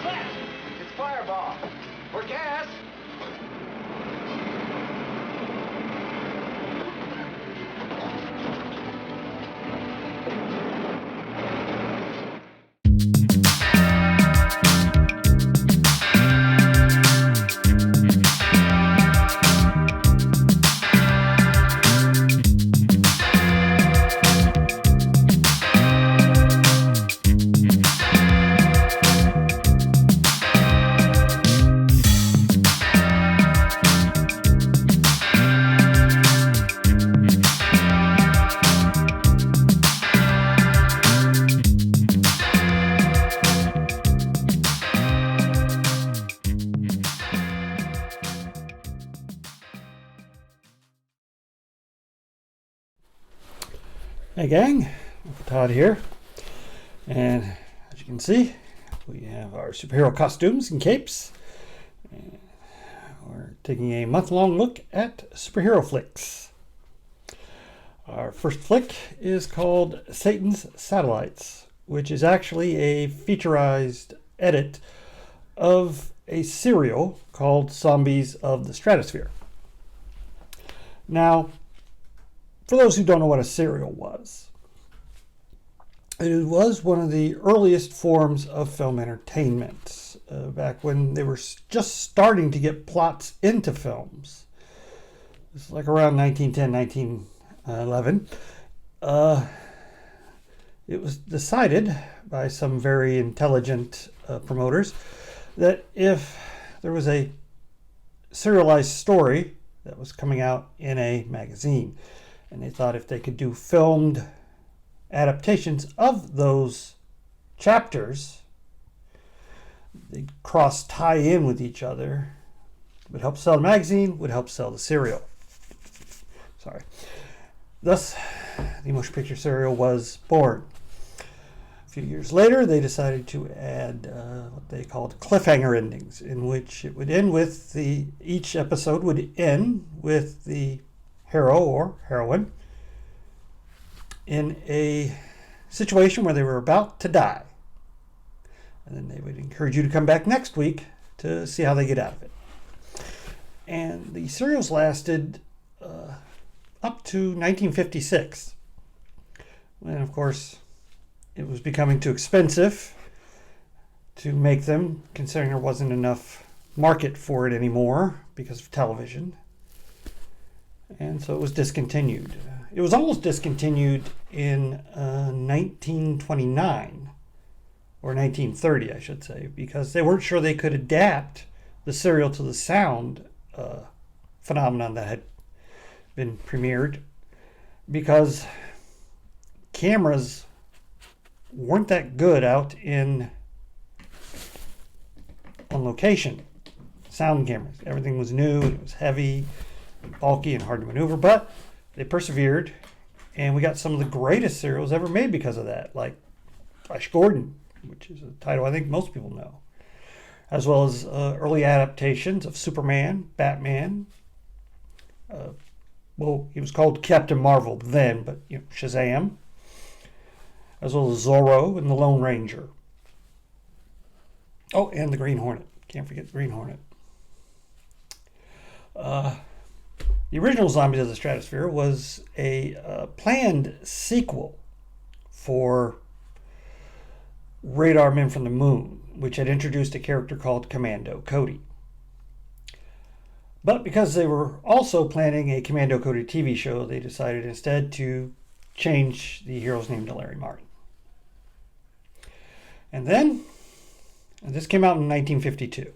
What's that? It's Fireball. Or gas. Hey gang, Todd here, and as you can see, we have our superhero costumes and capes. And we're taking a month-long look at superhero flicks. Our first flick is called Satan's Satellites, which is actually a featurized edit of a serial called Zombies of the Stratosphere. Now, for those who don't know what a serial was, it was one of the earliest forms of film entertainment, back when they were just starting to get plots into films. It's like around 1910, 1911. It was decided by some very intelligent promoters that if there was a serialized story that was coming out in a magazine, and they thought if they could do filmed adaptations of those chapters, they'd tie in with each other. It would help sell the magazine, would help sell the serial. Thus, the motion picture serial was born. A few years later, they decided to add what they called cliffhanger endings, in which it would end with each episode would end with the hero or heroine in a situation where they were about to die. And then they would encourage you to come back next week to see how they get out of it. And the serials lasted up to 1956. And of course, it was becoming too expensive to make them, considering there wasn't enough market for it anymore because of television. And so it was discontinued. It was almost discontinued in 1929, or 1930, I should say, because they weren't sure they could adapt the serial to the sound phenomenon that had been premiered, because cameras weren't that good out on location. Sound cameras. Everything was new, it was heavy, bulky, and hard to maneuver, but they persevered, and we got some of the greatest serials ever made because of that, like Flash Gordon, which is a title I think most people know, as well as early adaptations of Superman, Batman. Well, he was called Captain Marvel then, but Shazam, as well as Zorro and the Lone Ranger. Oh, and the Green Hornet. Can't forget the Green Hornet. The original Zombies of the Stratosphere was a planned sequel for Radar Men from the Moon, which had introduced a character called Commando Cody. But because they were also planning a Commando Cody TV show, they decided instead to change the hero's name to Larry Martin. And this came out in 1952.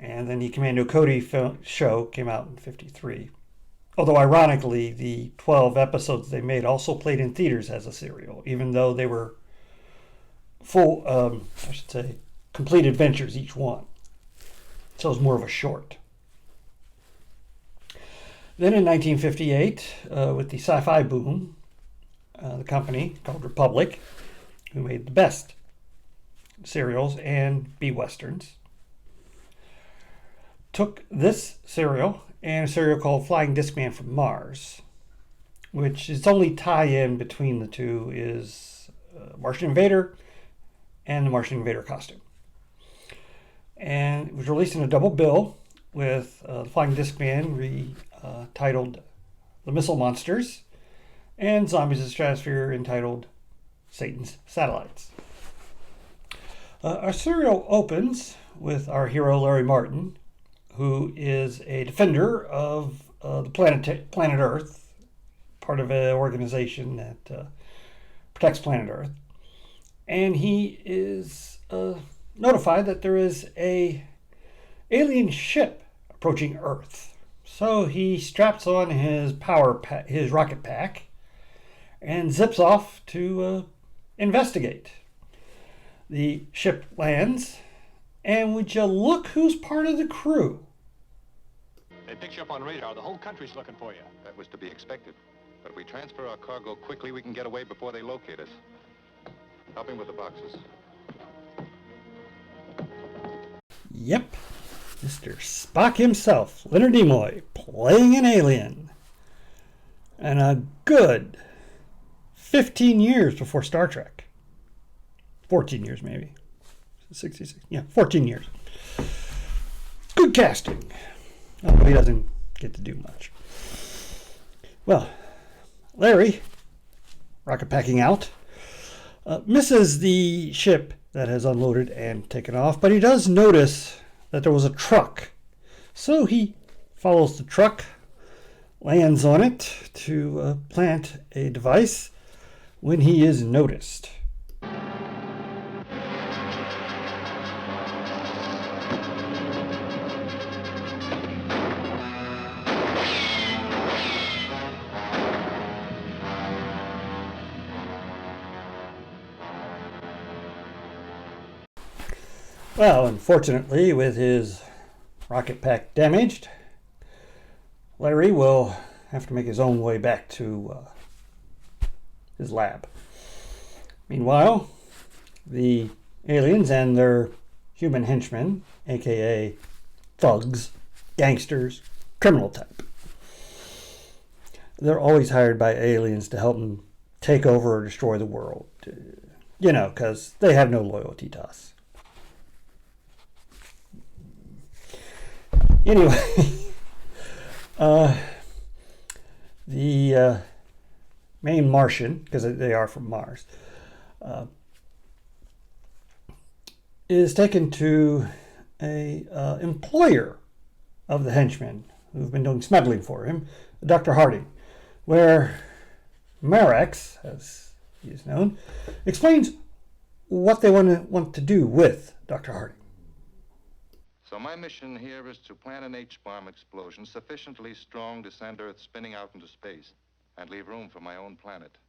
And then the Commando Cody show came out in 1953. Although ironically, the 12 episodes they made also played in theaters as a serial, even though they were full, complete adventures each one. So it was more of a short. Then in 1958, with the sci-fi boom, the company called Republic, who made the best serials and B-westerns, took this serial and a serial called Flying Discman from Mars, which its only tie-in between the two is Martian Invader and the Martian Invader costume. and it was released in a double bill with the Flying Discman titled The Missile Monsters and Zombies of the Stratosphere entitled Satan's Satellites. Our serial opens with our hero Larry Martin, who is a defender of the planet Earth, part of an organization that protects planet Earth. And he is notified that there is a alien ship approaching Earth. So he straps on his his rocket pack and zips off to investigate. The ship lands, and would you look who's part of the crew? They picked you up on radar. The whole country's looking for you. That was to be expected. But if we transfer our cargo quickly, we can get away before they locate us. Help him with the boxes. Yep, Mr. Spock himself, Leonard Nimoy, playing an alien. And a good 15 years before Star Trek. 14 years, maybe. 66. Yeah, 14 years. Good casting. Although he doesn't get to do much. Well, Larry, rocket packing out, misses the ship that has unloaded and taken off, but he does notice that there was a truck. So he follows the truck, lands on it to plant a device when he is noticed. Well, unfortunately, with his rocket pack damaged, Larry will have to make his own way back to his lab. Meanwhile, the aliens and their human henchmen, aka thugs, gangsters, criminal type, they're always hired by aliens to help them take over or destroy the world. You know, because they have no loyalty to us. Anyway, the main Martian, because they are from Mars, is taken to a employer of the henchmen who've been doing smuggling for him, Dr. Harding, where Marax, as he is known, explains what they want to do with Dr. Harding. So my mission here is to plant an H-bomb explosion sufficiently strong to send Earth spinning out into space and leave room for my own planet.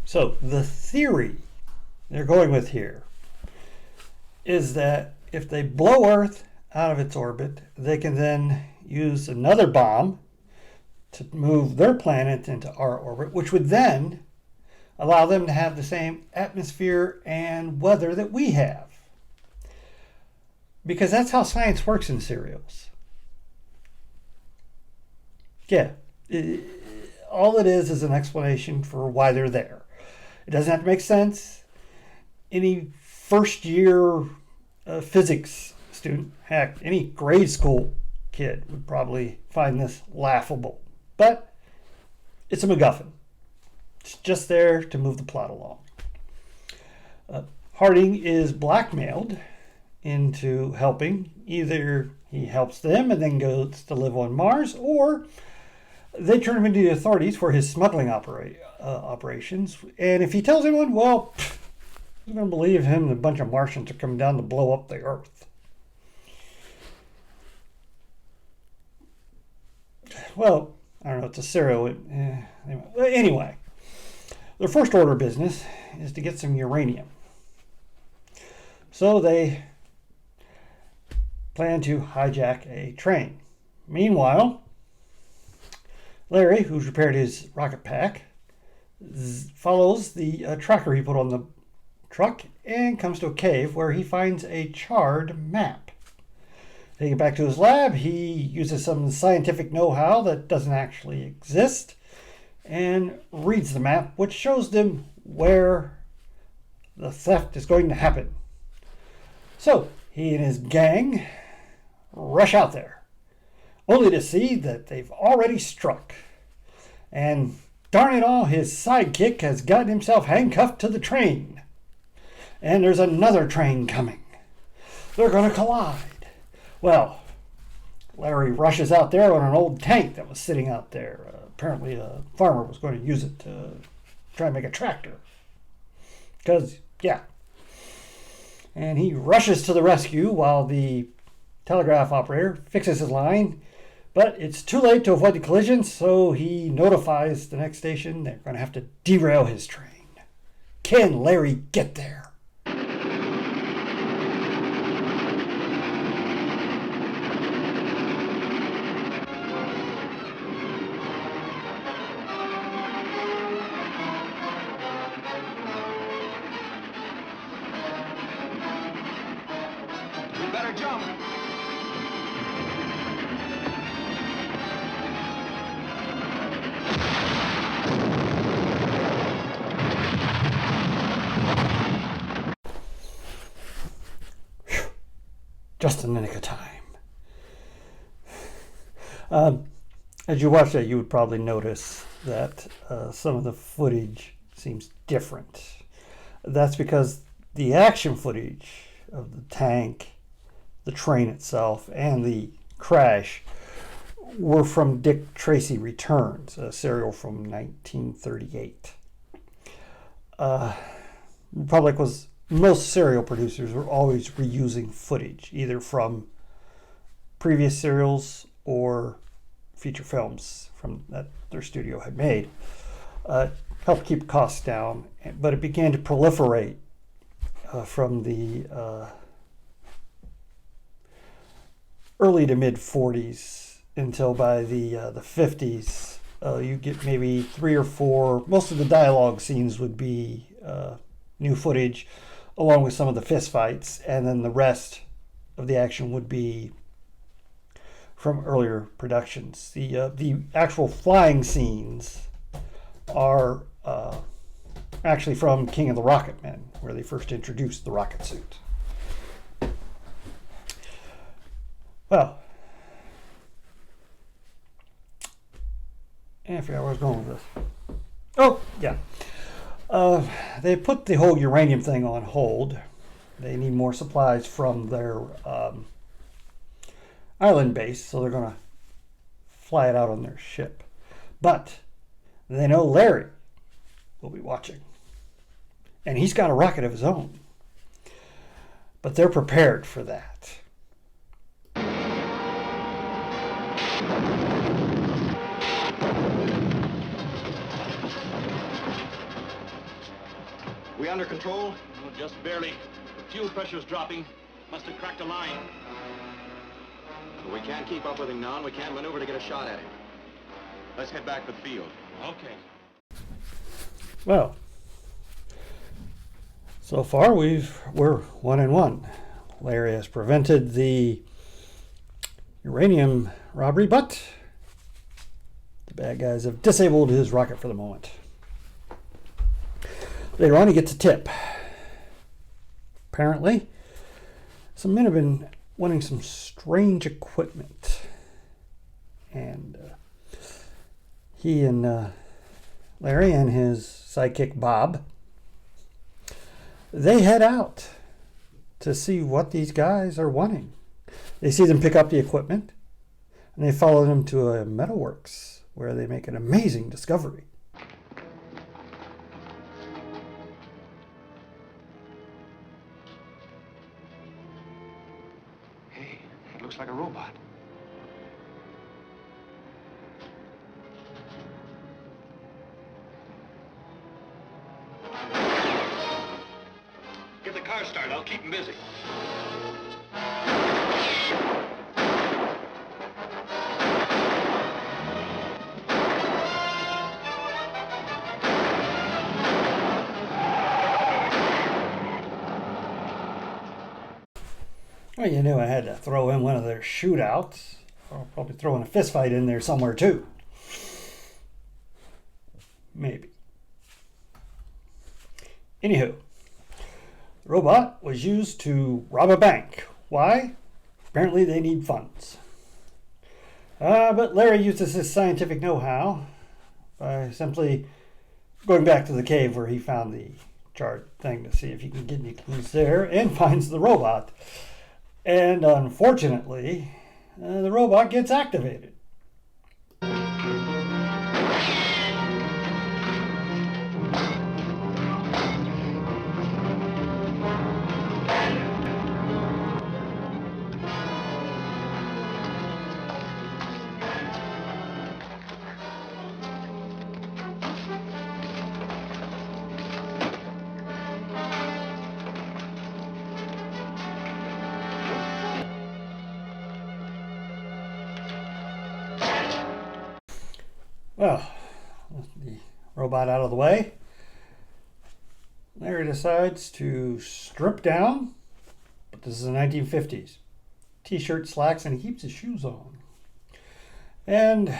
So the theory they're going with here is that if they blow Earth out of its orbit, they can then use another bomb to move their planet into our orbit, which would then allow them to have the same atmosphere and weather that we have. Because that's how science works in serials. Yeah, all it is an explanation for why they're there. It doesn't have to make sense. Any first year physics student, heck, any grade school kid would probably find this laughable. But it's a MacGuffin. It's just there to move the plot along. Harding is blackmailed into helping. Either he helps them and then goes to live on Mars, or they turn him into the authorities for his smuggling operations. And if he tells anyone, well, you're going to believe him and a bunch of Martians are coming down to blow up the Earth. Well, I don't know, it's a serial. Anyway, their first order of business is to get some uranium. So they plan to hijack a train. Meanwhile, Larry, who's repaired his rocket pack, follows the tracker he put on the truck and comes to a cave where he finds a charred map. Taking it back to his lab, he uses some scientific know-how that doesn't actually exist and reads the map, which shows them where the theft is going to happen. So he and his gang rush out there, only to see that they've already struck. And darn it all, his sidekick has gotten himself handcuffed to the train. And there's another train coming. They're going to collide. Well, Larry rushes out there on an old tank that was sitting out there. Apparently a farmer was going to use it to try and make a tractor. Because, yeah. And he rushes to the rescue while the telegraph operator fixes his line. But it's too late to avoid the collision, so he notifies the next station they're going to have to derail his train. Can Larry get there? We better jump. Just in the nick of time. As you watch that, you would probably notice that some of the footage seems different. That's because the action footage of the tank, the train itself, and the crash were from Dick Tracy Returns, a serial from 1938. Republic was, most serial producers were always reusing footage, either from previous serials or feature films from that their studio had made. Helped keep costs down, but it began to proliferate from the early to mid 40s until by the 50s. You get maybe 3 or 4. Most of the dialogue scenes would be new footage, along with some of the fist fights, and then the rest of the action would be from earlier productions. The actual flying scenes are actually from King of the Rocket Men, where they first introduced the rocket suit. Well, I forgot where I was going with this. Oh, yeah. They put the whole uranium thing on hold. They need more supplies from their island base, so they're going to fly it out on their ship. But they know Larry will be watching. And he's got a rocket of his own. But they're prepared for that. We under control? Oh, just barely. Fuel pressure's dropping. Must have cracked a line. We can't keep up with him now, and we can't maneuver to get a shot at him. Let's head back to the field. Okay. Well, so far we're 1-1. Larry has prevented the uranium robbery, but the bad guys have disabled his rocket for the moment. Later on, he gets a tip. Apparently, some men have been wanting some strange equipment. And he and Larry and his sidekick Bob, they head out to see what these guys are wanting. They see them pick up the equipment, and they follow them to a metalworks where they make an amazing discovery. Hey, it looks like a robot. Get the car started. I'll keep him busy. Well, you knew I had to throw in one of their shootouts. I'll probably throw in a fist fight in there somewhere too. Maybe. Anywho, The robot was used to rob a bank. Why? Apparently they need funds. But Larry uses his scientific know-how by simply going back to the cave where he found the chart thing to see if he can get any clues there, and finds the robot. And unfortunately, the robot gets activated. Well, with the robot out of the way, Larry decides to strip down, but this is the 1950s. T-shirt, slacks, and he keeps his shoes on. And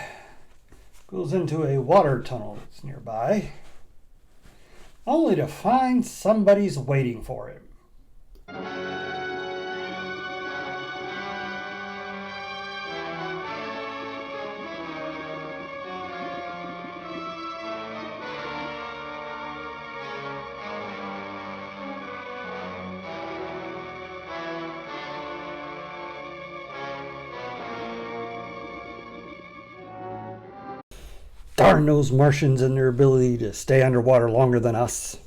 goes into a water tunnel that's nearby, only to find somebody's waiting for him. Darn those Martians and their ability to stay underwater longer than us.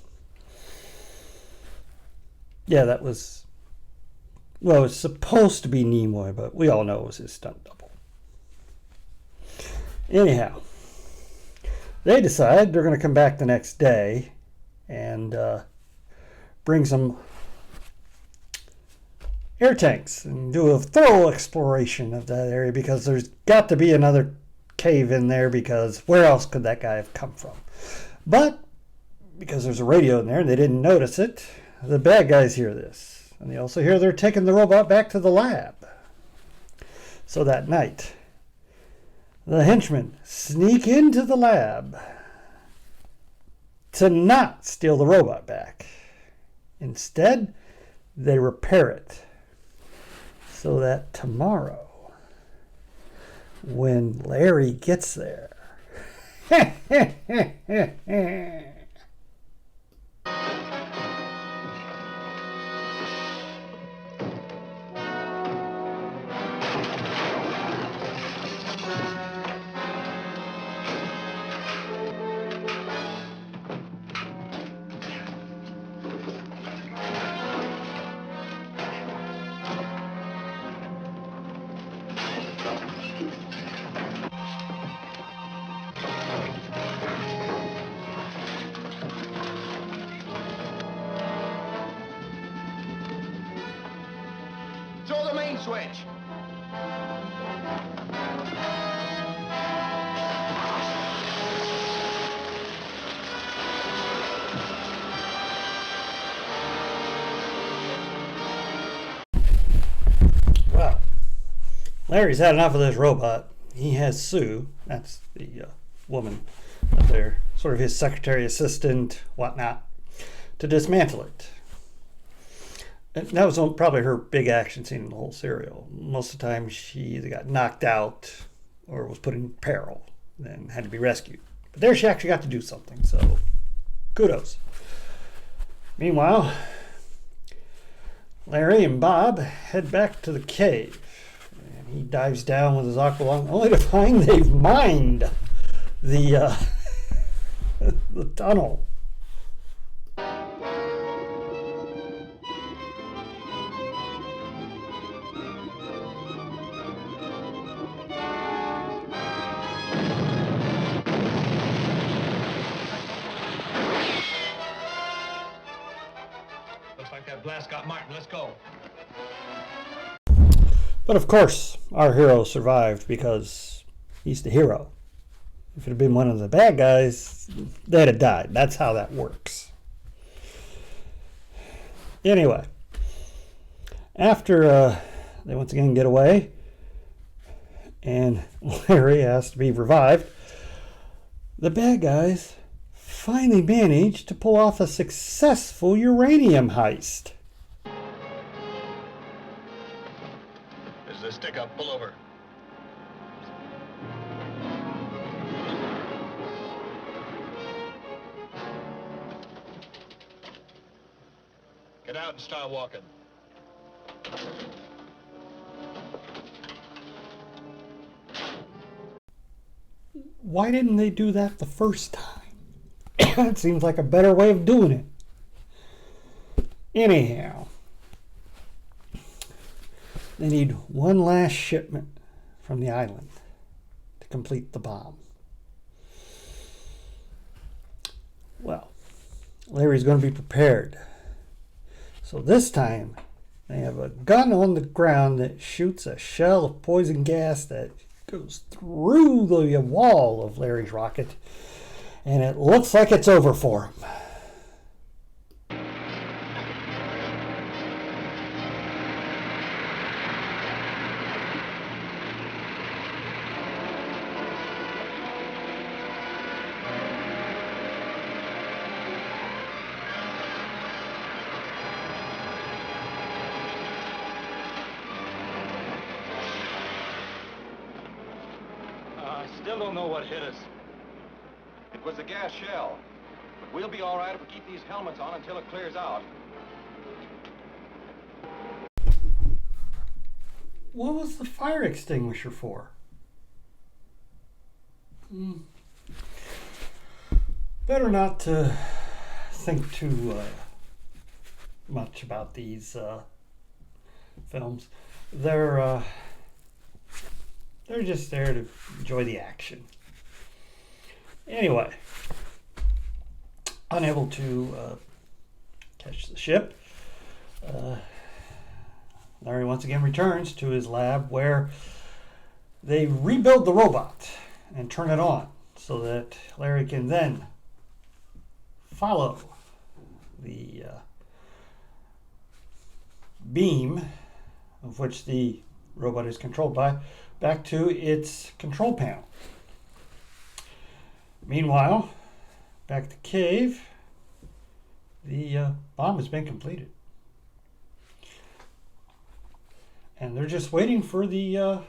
Yeah, that was... Well, it's supposed to be Nimoy, but we all know it was his stunt double. Anyhow, they decide they're going to come back the next day and bring some air tanks and do a thorough exploration of that area, because there's got to be another cave in there, because where else could that guy have come from? But because there's a radio in there and they didn't notice it, the bad guys hear this, and they also hear they're taking the robot back to the lab. So that night, the henchmen sneak into the lab to not steal the robot back. Instead, they repair it so that tomorrow, when Larry gets there, Throw the main switch. well, Larry's had enough of this robot. He has Sue, that's the woman up there, sort of his secretary, assistant, whatnot, to dismantle it. And that was probably her big action scene in the whole serial. Most of the time she either got knocked out or was put in peril and had to be rescued. But there she actually got to do something, so kudos. Meanwhile, Larry and Bob head back to the cave. And he dives down with his aqualung, only to find they've mined the, the tunnel. Looks like that blast got Martin. Let's go. But of course, our hero survived because he's the hero. If it had been one of the bad guys, they'd have died. That's how that works. Anyway, after they once again get away, and Larry has to be revived, the bad guys finally managed to pull off a successful uranium heist. This is a stick-up. Pull over. Get out and start walking. Why didn't they do that the first time? It seems like a better way of doing it. Anyhow, they need one last shipment from the island to complete the bomb. Well, Larry's going to be prepared. So this time, they have a gun on the ground that shoots a shell of poison gas that goes through the wall of Larry's rocket, and it looks like it's over for him. Still don't know what hit us. It was a gas shell. But we'll be all right if we keep these helmets on until it clears out. What was the fire extinguisher for? Better not to think too much about these films. They're just there to enjoy the action. Anyway, unable to catch the ship, Larry once again returns to his lab where they rebuild the robot and turn it on so that Larry can then follow the beam of which the robot is controlled by back to its control panel. Meanwhile, back at the cave, the bomb has been completed. And they're just waiting for the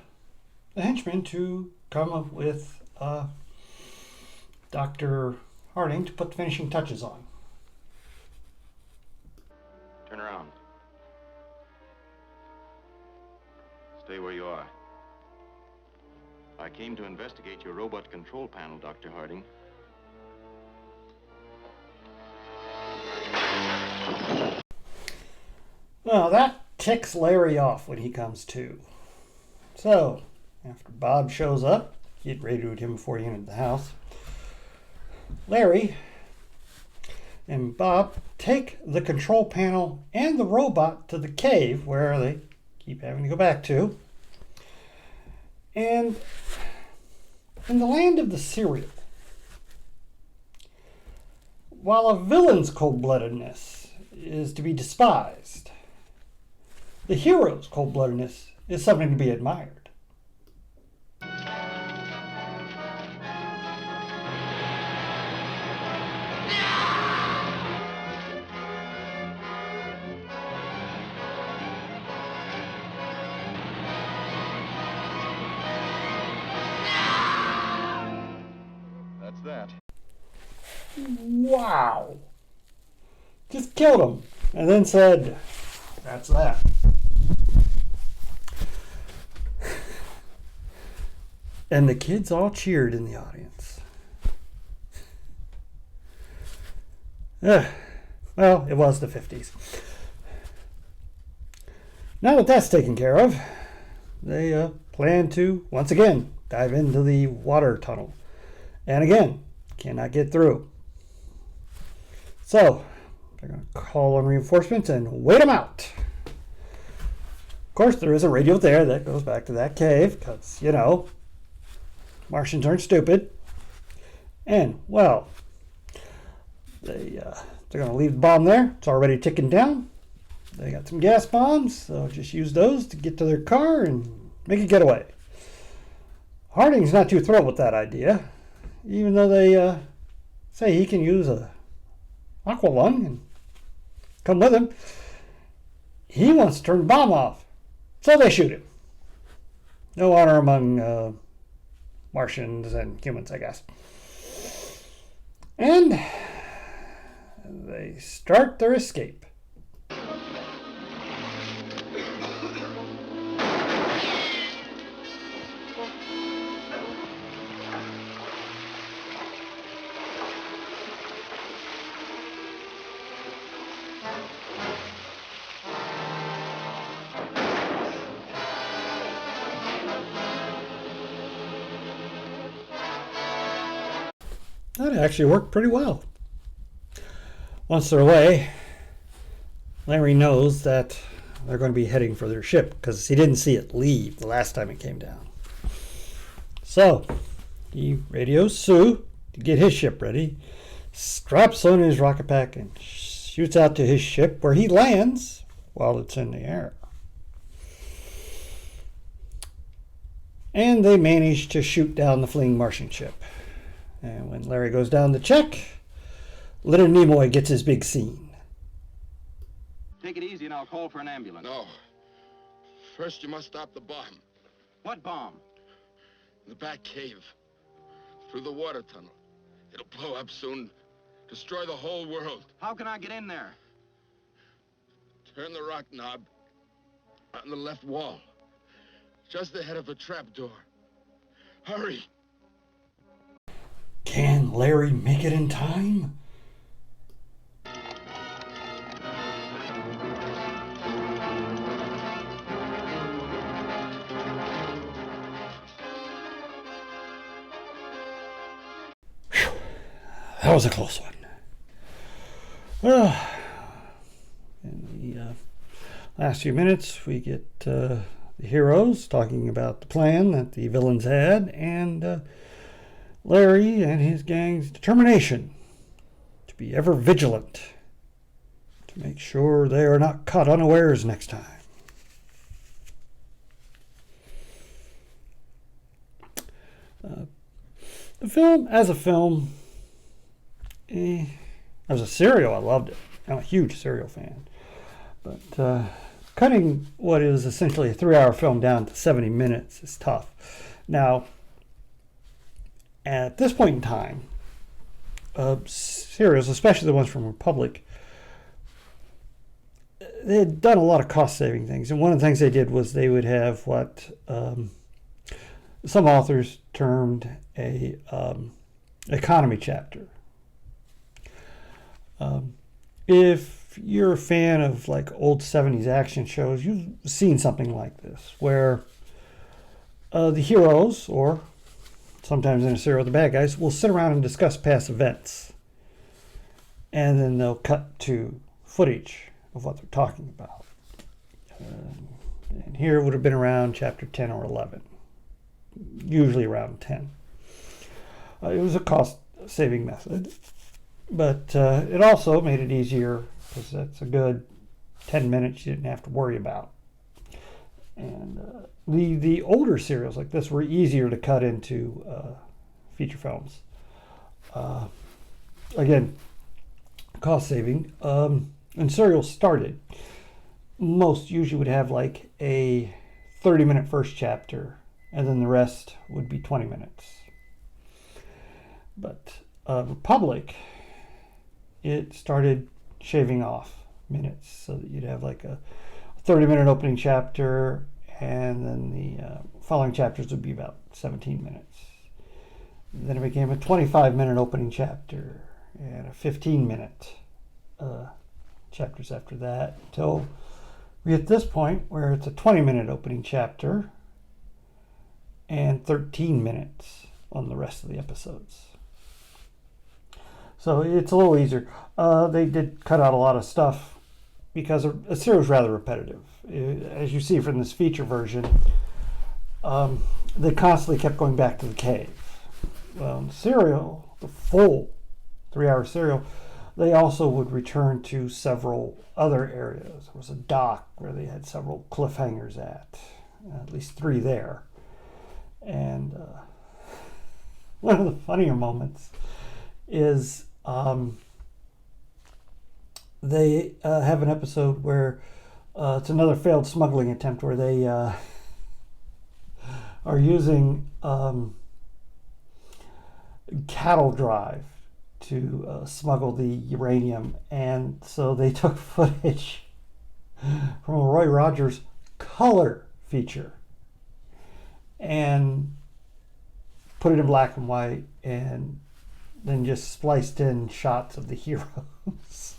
henchmen to come up with Dr. Harding to put the finishing touches on. Turn around. Stay where you are. I came to investigate your robot control panel, Dr. Harding. Well, that ticks Larry off when he comes to. So, after Bob shows up, get radioed him before he entered the house, Larry and Bob take the control panel and the robot to the cave where they keep having to go back to. And in the land of the cereal, while a villain's cold-bloodedness is to be despised, the hero's cold-bloodedness is something to be admired. That's that. Wow. Just killed him and then said, that's that. And the kids all cheered in the audience. Well, it was the 50s. Now that that's taken care of, they plan to, once again, dive into the water tunnel. And again, cannot get through. So, they're going to call on reinforcements and wait them out. Of course, there is a radio there that goes back to that cave, because, you know, Martians aren't stupid. And, well, they're going to leave the bomb there. It's already ticking down. They got some gas bombs, so just use those to get to their car and make a getaway. Harding's not too thrilled with that idea, even though they say he can use a aqua lung and come with him. He wants to turn the bomb off, so they shoot him. No honor among Martians and humans, I guess. And they start their escape. That actually worked pretty well. Once they're away, Larry knows that they're going to be heading for their ship because he didn't see it leave the last time it came down. So he radios Sue to get his ship ready, straps on his rocket pack, and shoots out to his ship where he lands while it's in the air. And they manage to shoot down the fleeing Martian ship. And when Larry goes down to check, Leonard Nimoy gets his big scene. Take it easy and I'll call for an ambulance. No. First, you must stop the bomb. What bomb? The back cave. Through the water tunnel. It'll blow up soon. Destroy the whole world. How can I get in there? Turn the rock knob on the left wall. Just ahead of the trap door. Hurry. Can Larry make it in time? Whew. That was a close one. In the last few minutes, we get the heroes talking about the plan that the villains had, and Larry and his gang's determination to be ever vigilant to make sure they are not caught unawares next time. The film, as a film, as a serial, I loved it. I'm a huge serial fan. But cutting what is essentially a 3-hour film down to 70 minutes is tough. Now, at this point in time, serials, especially the ones from Republic, they had done a lot of cost-saving things. And one of the things they did was they would have what some authors termed a economy chapter. If you're a fan of like old 70s action shows, you've seen something like this, where the heroes, or sometimes in a serial the bad guys, will sit around and discuss past events. And then they'll cut to footage of what they're talking about. And here it would have been around chapter 10 or 11. Usually around 10. It was a cost-saving method. But it also made it easier, because that's a good 10 minutes you didn't have to worry about. And the older serials like this were easier to cut into feature films. Again, cost saving. When serials started, most usually would have like a 30-minute first chapter, and then the rest would be 20 minutes. But Republic, it started shaving off minutes so that you'd have like a 30-minute opening chapter, and then the following chapters would be about 17 minutes. Then it became a 25-minute opening chapter and a 15-minute chapters after that, until we hit this point where it's a 20-minute opening chapter and 13 minutes on the rest of the episodes. So it's a little easier. They did cut out a lot of stuff because a serial is rather repetitive. As you see from this feature version, they constantly kept going back to the cave. Well, in the serial, the full 3-hour serial, they also would return to several other areas. There was a dock where they had several cliffhangers at least 3 there. And one of the funnier moments is they have an episode where it's another failed smuggling attempt where they are using cattle drive to smuggle the uranium, and so they took footage from a Roy Rogers color feature and put it in black and white, and then just spliced in shots of the heroes.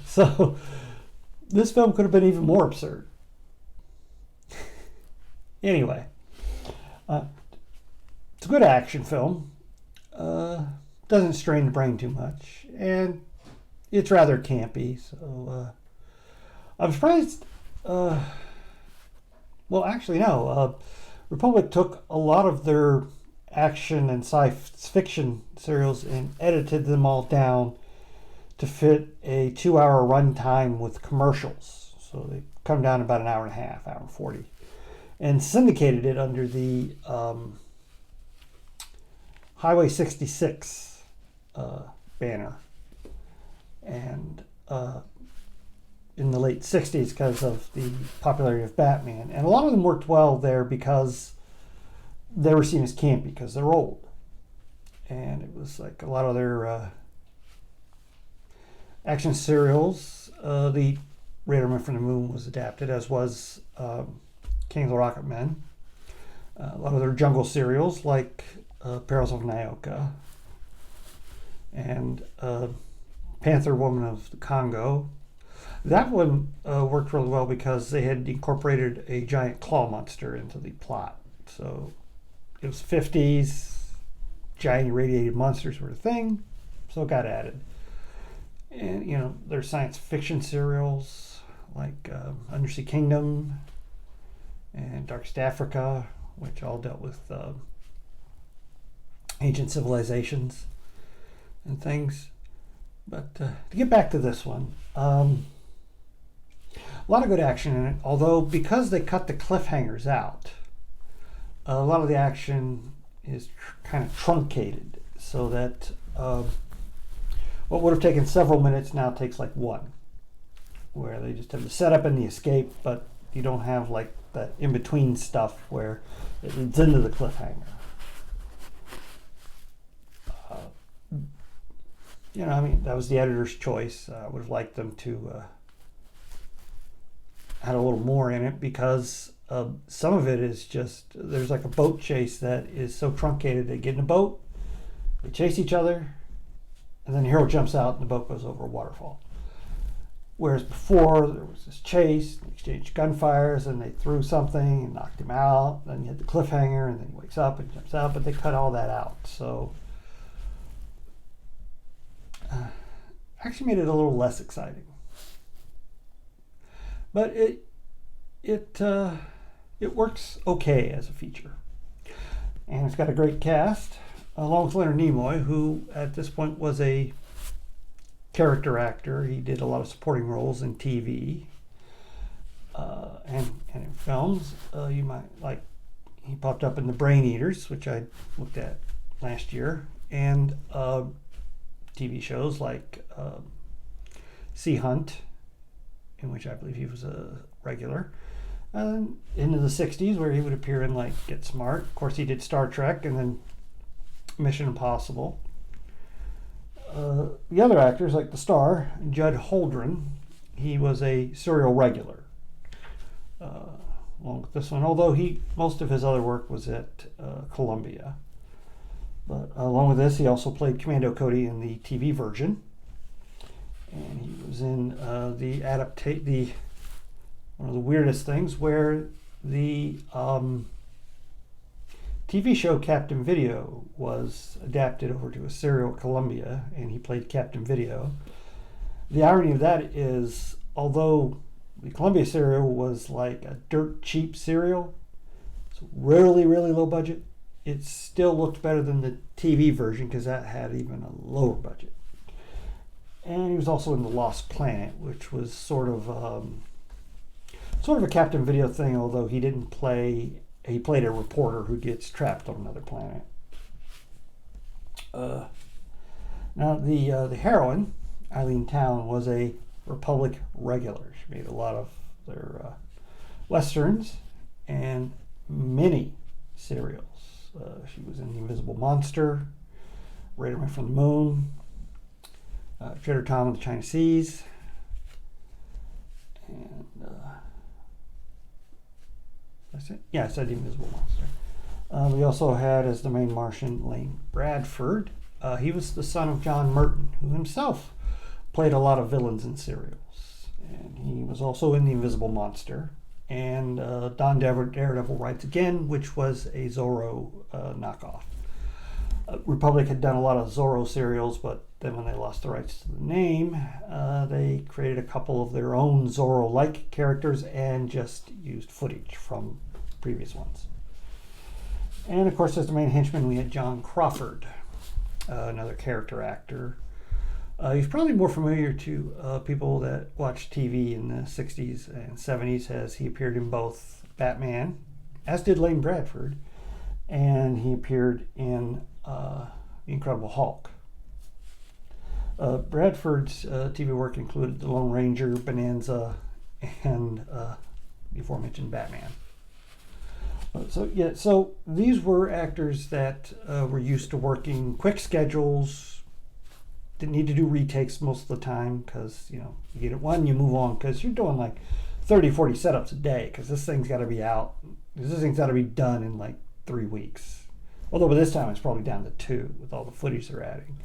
So this film could have been even more absurd. Anyway, it's a good action film. Doesn't strain the brain too much, and it's rather campy. So I'm surprised. Well, actually, no. Republic took a lot of their action and science fiction serials and edited them all down to fit a 2-hour runtime with commercials. So they come down to about an hour and a half, hour and 40, and syndicated it under the Highway 66 banner. And in the late 60s, because of the popularity of Batman. And a lot of them worked well there because they were seen as campy because they're old. And it was like a lot of their action serials. The Raiderman from the Moon was adapted, as was King of the Rocket Men. A lot of their jungle serials, like Perils of Nyoka and Panther Woman of the Congo. That one worked really well because they had incorporated a giant claw monster into the plot. So it was 50s, giant irradiated monsters were a thing, so it got added. And, you know, there's science fiction serials like Undersea Kingdom and Darkest Africa, which all dealt with ancient civilizations and things. But to get back to this one, a lot of good action in it, although because they cut the cliffhangers out, a lot of the action is kind of truncated, so that what would have taken several minutes now takes like one, where they just have the setup and the escape, but you don't have like that in-between stuff where it leads into the cliffhanger. You know, I mean, that was the editor's choice. I would have liked them to add a little more in it, because some of it is just, there's like a boat chase that is so truncated. They get in a boat, they chase each other, and then the hero jumps out and the boat goes over a waterfall. Whereas before, there was this chase, they exchanged gunfires, and they threw something and knocked him out. Then you had the cliffhanger, and then he wakes up and jumps out, but they cut all that out. So actually made it a little less exciting. But it works okay as a feature. And it's got a great cast, along with Leonard Nimoy, who at this point was a character actor. He did a lot of supporting roles in TV and in films. You might like, he popped up in The Brain Eaters, which I looked at last year, and TV shows like Sea Hunt, in which I believe he was a regular. Into the 60s, where he would appear in like Get Smart. Of course, he did Star Trek and then Mission Impossible. The other actors, like the star, Judd Holdren, he was a serial regular along with this one, although most of his other work was at Columbia. But along with this, he also played Commando Cody in the TV version, and he was in one of the weirdest things, where the TV show Captain Video was adapted over to a serial at Columbia, and he played Captain Video. The irony of that is, although the Columbia serial was like a dirt cheap serial, so really, really low budget, it still looked better than the TV version because that had even a lower budget. And he was also in The Lost Planet, which was sort of a Captain Video thing, although he didn't play. He played a reporter who gets trapped on another planet. Now, the heroine, Eileen Town, was a Republic regular. She made a lot of their westerns and many serials. She was in The Invisible Monster, Raider Man from the Moon, Trader Tom of the China Seas, and that's it. Yeah, I said The Invisible Monster. We also had as the main Martian Lane Bradford. He was the son of John Merton, who himself played a lot of villains in serials. And he was also in The Invisible Monster and Don Daredevil Rides Again, which was a Zorro knockoff. Republic had done a lot of Zorro serials, but then when they lost the rights to the name, they created a couple of their own Zorro-like characters and just used footage from previous ones. And of course, as the main henchman, we had John Crawford, another character actor. He's probably more familiar to people that watched TV in the 60s and 70s, as he appeared in both Batman, as did Lane Bradford, and he appeared in The Incredible Hulk. Bradford's TV work included The Lone Ranger, Bonanza, and the aforementioned Batman. So these were actors that were used to working quick schedules, didn't need to do retakes most of the time because, you get it one, you move on, because you're doing like 30, 40 setups a day because this thing's got to be out. This thing's got to be done in like 3 weeks. Although by this time it's probably down to 2 with all the footage they're adding.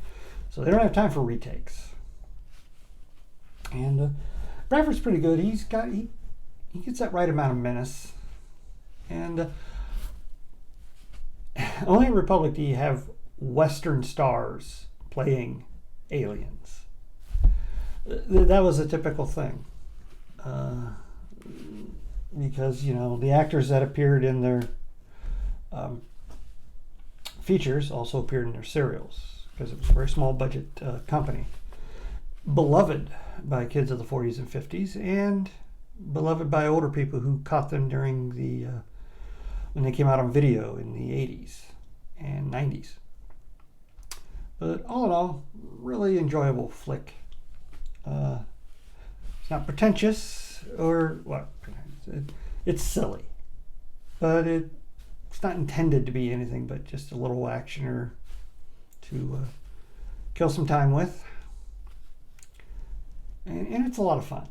So they don't have time for retakes. And Bradford's pretty good. He gets that right amount of menace. And only in Republic do you have Western stars playing aliens. That was a typical thing. Because, the actors that appeared in their features also appeared in their serials, because it was a very small budget company. Beloved by kids of the 40s and 50s, and beloved by older people who caught them during the when they came out on video in the 80s and 90s. But all in all, really enjoyable flick. It's not pretentious or what? It's silly, but it's not intended to be anything but just a little actioner to kill some time with, and it's a lot of fun.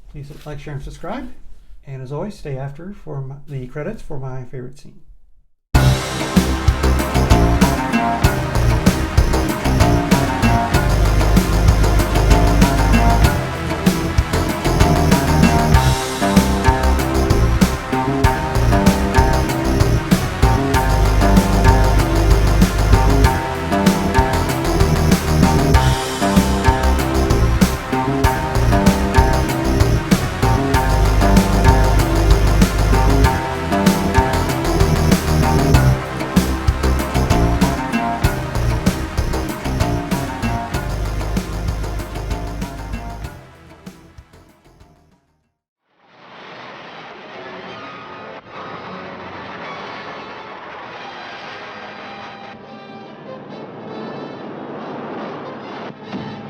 Please like, share, and subscribe. And as always, stay after for the credits for my favorite scene.